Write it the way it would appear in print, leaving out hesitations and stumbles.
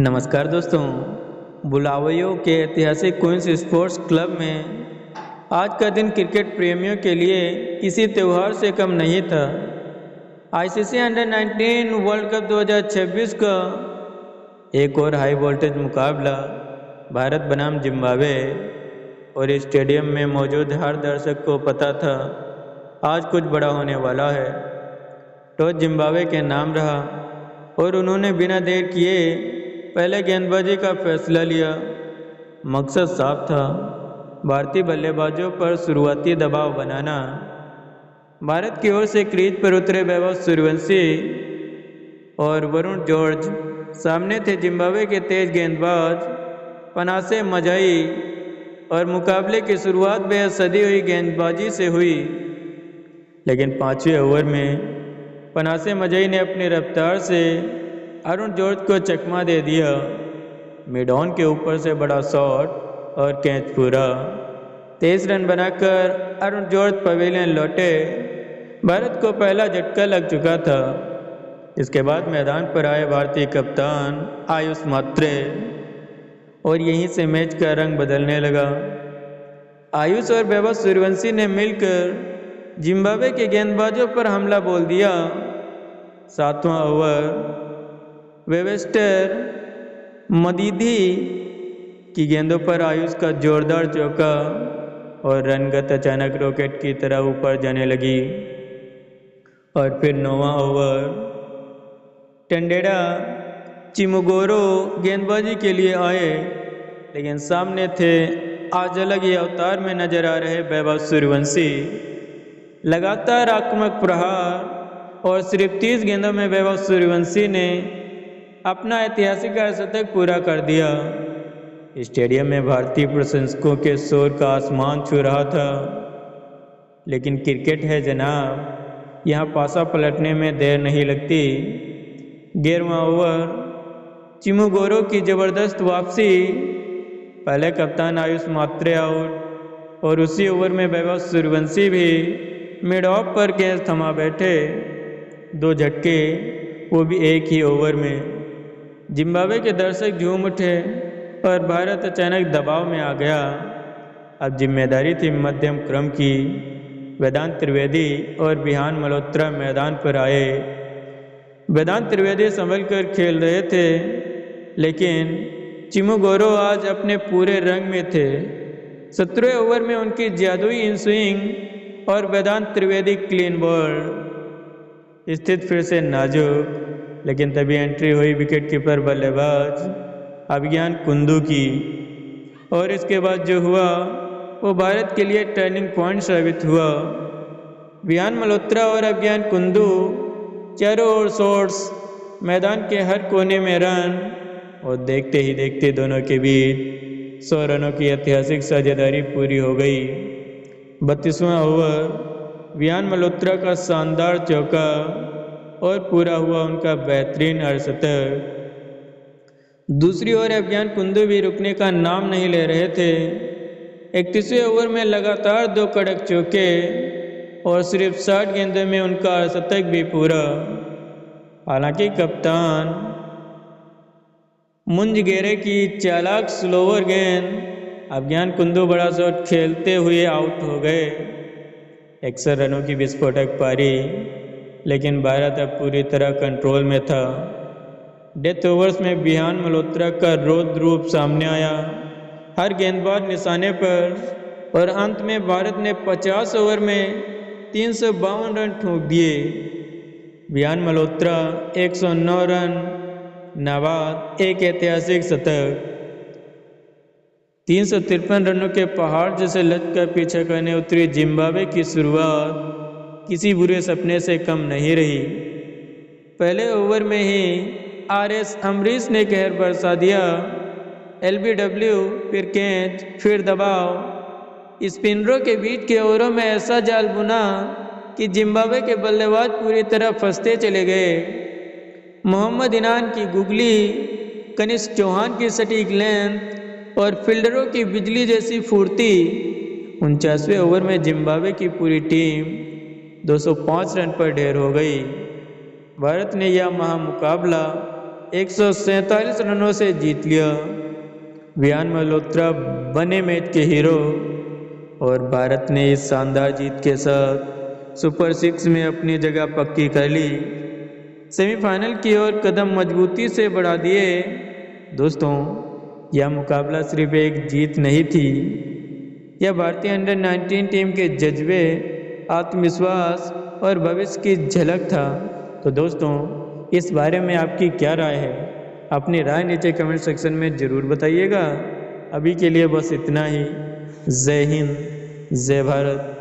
नमस्कार दोस्तों। बुलावयों के ऐतिहासिक क्वींस स्पोर्ट्स क्लब में आज का दिन क्रिकेट प्रेमियों के लिए किसी त्यौहार से कम नहीं था। आईसीसी अंडर 19 वर्ल्ड कप 2026 का एक और हाई वोल्टेज मुकाबला भारत बनाम जिम्बाब्वे, और इस स्टेडियम में मौजूद हर दर्शक को पता था आज कुछ बड़ा होने वाला है। टॉस जिम्बाब्वे के नाम रहा और उन्होंने बिना देर किए पहले गेंदबाजी का फैसला लिया। मकसद साफ था, भारतीय बल्लेबाजों पर शुरुआती दबाव बनाना। भारत की ओर से क्रीज पर उतरे वैभव सूर्यवंशी और वरुण जॉर्ज सामने थे जिम्बाब्वे के तेज गेंदबाज पनासे मजाई, और मुकाबले की शुरुआत बेहद सदी हुई गेंदबाजी से हुई। लेकिन 5वें ओवर में पनासे मजाई ने अपनी रफ्तार से अरुण जॉर्ज को चकमा दे दिया। मिड ऑन के ऊपर से बड़ा शॉट और कैच पूरा। 23 रन बनाकर अरुण जॉर्ज पवेलियन लौटे। भारत को पहला झटका लग चुका था। इसके बाद मैदान पर आए भारतीय कप्तान आयुष मात्रे, और यहीं से मैच का रंग बदलने लगा। आयुष और वैभव सूर्यवंशी ने मिलकर जिम्बाब्वे के गेंदबाजों पर हमला बोल दिया। 7वां ओवर वेबस्टर मदीदी की गेंदों पर आयुष का जोरदार चौका और रनगत अचानक रॉकेट की तरह ऊपर जाने लगी। और फिर 9वां ओवर टेंडेरा चिमुगोरो गेंदबाजी के लिए आए, लेकिन सामने थे आज अलग ही अवतार में नजर आ रहे वैभव सूर्यवंशी। लगातार आक्रामक प्रहार और सिर्फ 30 गेंदों में वैभव सूर्यवंशी ने अपना ऐतिहासिक शतक पूरा कर दिया। स्टेडियम में भारतीय प्रशंसकों के शोर का आसमान छू रहा था। लेकिन क्रिकेट है जनाब, यहाँ पासा पलटने में देर नहीं लगती। 11वां ओवर चिमुगोरो की जबरदस्त वापसी। पहले कप्तान आयुष मात्रे आउट, और उसी ओवर में वैभव सूर्यवंशी भी मिड ऑफ पर गेंद थमा बैठे। 2 झटके, वो भी एक ही ओवर में। जिम्बाब्वे के दर्शक झूम उठे और भारत अचानक दबाव में आ गया। अब जिम्मेदारी थी मध्यम क्रम की। वेदांत त्रिवेदी और विहान मल्होत्रा मैदान पर आए। वेदांत त्रिवेदी संभल कर खेल रहे थे, लेकिन चिमुगोरो आज अपने पूरे रंग में थे। 17वें ओवर में उनकी जादुई इन स्विंग और वेदांत त्रिवेदी क्लीन बॉल। स्थिति फिर से नाजुक, लेकिन तभी एंट्री हुई विकेट कीपर बल्लेबाज अभिज्ञान कुंदू की, और इसके बाद जो हुआ वो भारत के लिए टर्निंग पॉइंट साबित हुआ। विहान मल्होत्रा और अभिज्ञान कुंदू चारों ओर शॉट्स, मैदान के हर कोने में रन, और देखते ही देखते दोनों के बीच 100 रनों की ऐतिहासिक साझेदारी पूरी हो गई। 32वां ओवर विहान मल्होत्रा का शानदार चौका, और पूरा हुआ उनका बेहतरीन अर्धशतक। दूसरी ओर अभिज्ञान कुंदू भी रुकने का नाम नहीं ले रहे थे। 31वें ओवर में लगातार 2 कड़क चौके, और सिर्फ 60 गेंदों में उनका अर्धशतक भी पूरा। हालांकि कप्तान मुंजगेरे की चालाक स्लोवर गेंद अभिज्ञान कुंदू बड़ा शॉट खेलते हुए आउट हो गए। 61 रनों की विस्फोटक पारी, लेकिन भारत अब पूरी तरह कंट्रोल में था। डेथ ओवर्स में विहान मल्होत्रा का रौद्र रूप सामने आया, हर गेंदबाज निशाने पर, और अंत में भारत ने 50 ओवर में 352 रन ठोक दिए। विहान मल्होत्रा 109 रन, नाबाद एक ऐतिहासिक शतक। 353 रनों के पहाड़ जैसे लक्ष्य का पीछा करने उतरी जिम्बाब्वे की शुरुआत किसी बुरे सपने से कम नहीं रही। पहले ओवर में ही आरएस अमरीश ने कहर बरसा दिया। एलबीडब्ल्यू, फिर कैच, फिर दबाव। स्पिनरों के बीच के ओवरों में ऐसा जाल बुना कि जिम्बाब्वे के बल्लेबाज पूरी तरह फंसते चले गए। मोहम्मद इनान की गुगली, कनिष्क चौहान की सटीक लेंथ, और फील्डरों की बिजली जैसी फुर्ती। 49वें ओवर में जिम्बाब्वे की पूरी टीम 205 रन पर ढेर हो गई। भारत ने यह महामुकाबला 147 रनों से जीत लिया। वियान मल्होत्रा बने मैच के हीरो और भारत ने इस शानदार जीत के साथ सुपर 6 में अपनी जगह पक्की कर ली। सेमीफाइनल की ओर कदम मजबूती से बढ़ा दिए। दोस्तों, यह मुकाबला सिर्फ एक जीत नहीं थी, यह भारतीय अंडर 19 टीम के जज्बे, आत्मविश्वास और भविष्य की झलक था। तो दोस्तों, इस बारे में आपकी क्या राय है? अपनी राय नीचे कमेंट सेक्शन में ज़रूर बताइएगा। अभी के लिए बस इतना ही। जय हिंद, जय भारत।